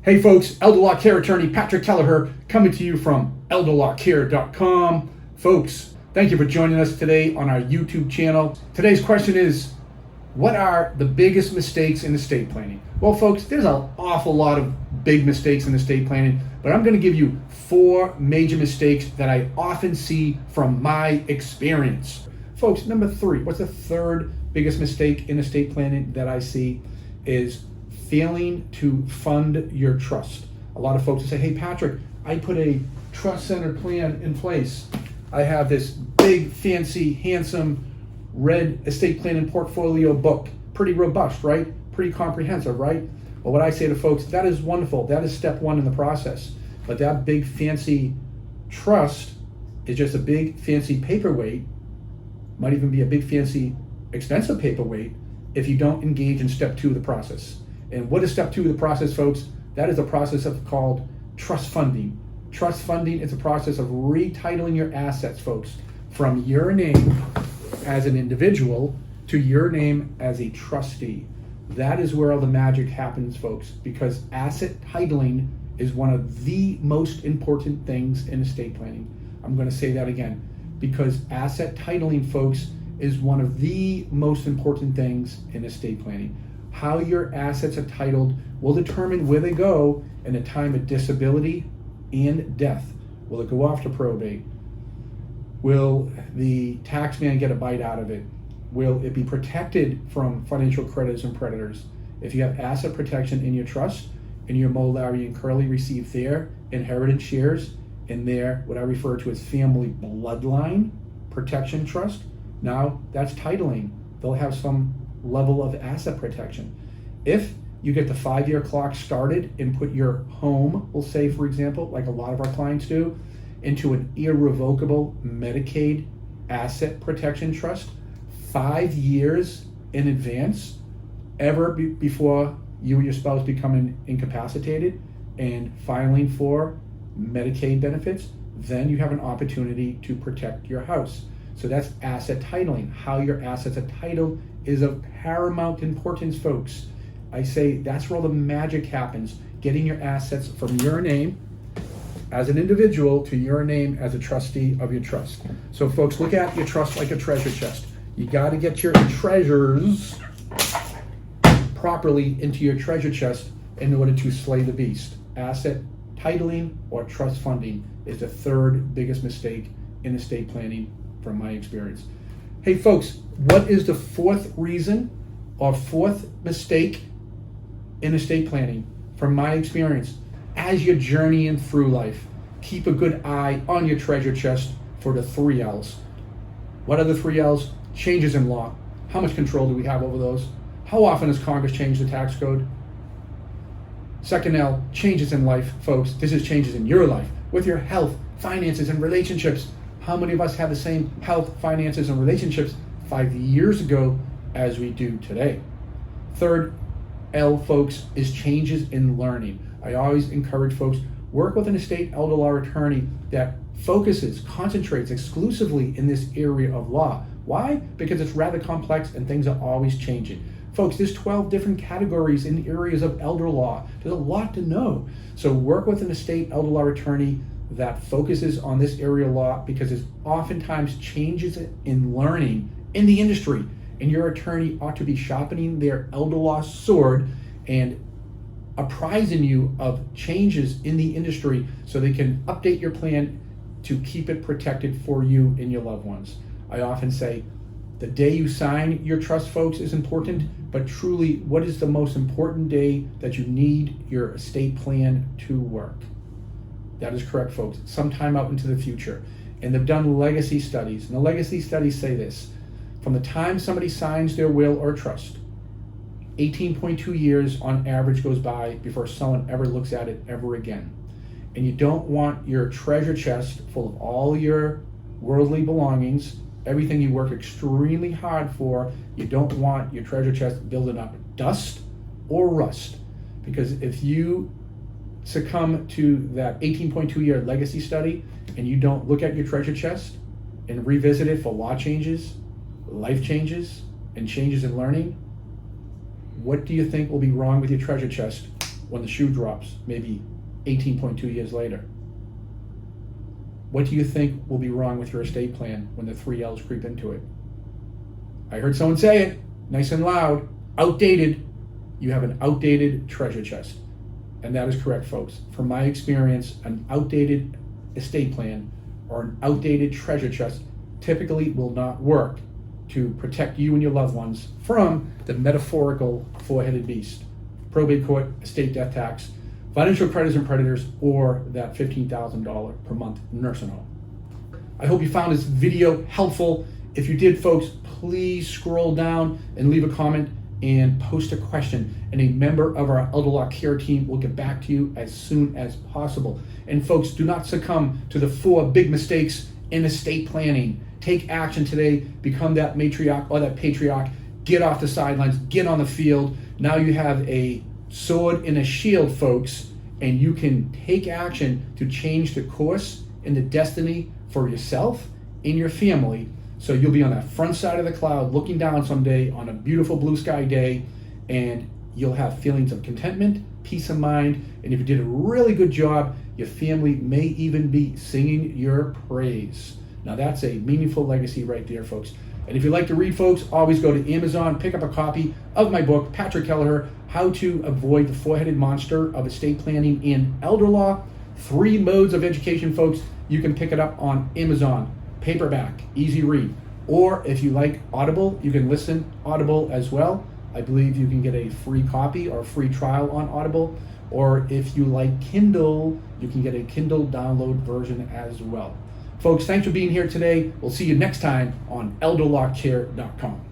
Hey folks, elder law care attorney Patrick Kelleher coming to you from elderlawcare.com. Folks, thank you for joining us today on our YouTube channel. Today's question is, what are the biggest mistakes in estate planning? Well folks, there's an awful lot of big mistakes in estate planning, but I'm going to give you 4 major mistakes that I often see from my experience. Folks, number 3, what's the third biggest mistake in estate planning that I see is failing to fund your trust. A lot of folks will say, hey Patrick, I put a trust-centered plan in place. I have this big, fancy, handsome, red estate planning portfolio book. Pretty robust, right? Pretty comprehensive, right? Well, what I say to folks, that is wonderful. That is step 1 in the process. But that big, fancy trust is just a big, fancy paperweight, might even be a big, fancy, expensive paperweight if you don't engage in step 2 of the process. And what is step 2 of the process, folks? That is a process called trust funding. Trust funding is a process of retitling your assets, folks, from your name as an individual to your name as a trustee. That is where all the magic happens, folks, because asset titling is one of the most important things in estate planning. I'm going to say that again, because asset titling, folks, is one of the most important things in estate planning. How your assets are titled will determine where they go in a time of disability and death. Will it go off to probate? Will the tax man get a bite out of it? Will it be protected from financial creditors and predators? If you have asset protection in your trust and your Mo, Larry, and Curly receive their inheritance shares in their, what I refer to as family bloodline protection trust, now that's titling. They'll have some level of asset protection. If you get the 5-year clock started and put your home, we'll say for example, like a lot of our clients do, into an irrevocable Medicaid asset protection trust 5 years in advance, before you and your spouse become incapacitated and filing for Medicaid benefits, then you have an opportunity to protect your house. So that's asset titling. How your assets are titled is of paramount importance, folks. I say that's where all the magic happens, getting your assets from your name as an individual to your name as a trustee of your trust. So folks, look at your trust like a treasure chest. You got to get your treasures properly into your treasure chest in order to slay the beast. Asset titling or trust funding is the third biggest mistake in estate planning from my experience. Hey folks, what is the 4th reason or 4th mistake in estate planning from my experience? As you're journeying through life, keep a good eye on your treasure chest for the 3 L's. What are the 3 L's? Changes in law. How much control do we have over those? How often has Congress changed the tax code? Second L, changes in life, folks. This is changes in your life with your health, finances, and relationships. How many of us have the same health, finances, and relationships 5 years ago as we do today? Third L, folks, is changes in learning. I always encourage folks, work with an estate elder law attorney that concentrates exclusively in this area of law. Why? Because it's rather complex and things are always changing. Folks, there's 12 different categories in areas of elder law. There's a lot to know. So work with an estate elder law attorney that focuses on this area of law, because there's oftentimes changes in learning in the industry, and your attorney ought to be sharpening their elder law sword and apprising you of changes in the industry so they can update your plan to keep it protected for you and your loved ones. I often say the day you sign your trust, folks, is important, but truly, what is the most important day that you need your estate plan to work? That is correct, folks. Sometime out into the future. And they've done legacy studies. And the legacy studies say this: from the time somebody signs their will or trust, 18.2 years on average goes by before someone ever looks at it ever again. And you don't want your treasure chest full of all your worldly belongings, everything you work extremely hard for. You don't want your treasure chest building up dust or rust. Because if you succumb to that 18.2 year legacy study and you don't look at your treasure chest and revisit it for law changes, life changes, and changes in learning, what do you think will be wrong with your treasure chest when the shoe drops, maybe 18.2 years later? What do you think will be wrong with your estate plan when the 3 L's creep into it? I heard someone say it, nice and loud, outdated. You have an outdated treasure chest. And that is correct, folks. From my experience, an outdated estate plan or an outdated treasure chest typically will not work to protect you and your loved ones from the metaphorical four-headed beast, probate court, estate death tax, financial creditors and predators, or that $15,000 per month nursing home. I hope you found this video helpful. If you did, folks, please scroll down and leave a comment and post a question, and a member of our Elder Law Care team will get back to you as soon as possible. And folks, do not succumb to the 4 big mistakes in estate planning. Take action today. Become that matriarch or that patriarch. Get off the sidelines. Get on the field. Now you have a sword and a shield, folks, and you can take action to change the course and the destiny for yourself and your family. So you'll be on that front side of the cloud looking down someday on a beautiful blue sky day, and you'll have feelings of contentment, peace of mind, and if you did a really good job, your family may even be singing your praise. Now that's a meaningful legacy right there, folks. And if you like to read, folks, always go to Amazon, pick up a copy of my book, Patrick Kelleher, How to Avoid the Four-Headed Monster of Estate Planning and Elder Law. 3 modes of education, folks. You can pick it up on Amazon, paperback, easy read. Or if you like Audible, you can listen Audible as well. I believe you can get a free copy or free trial on Audible. Or if you like Kindle, you can get a Kindle download version as well. Folks, thanks for being here today. We'll see you next time on elderlawcare.com.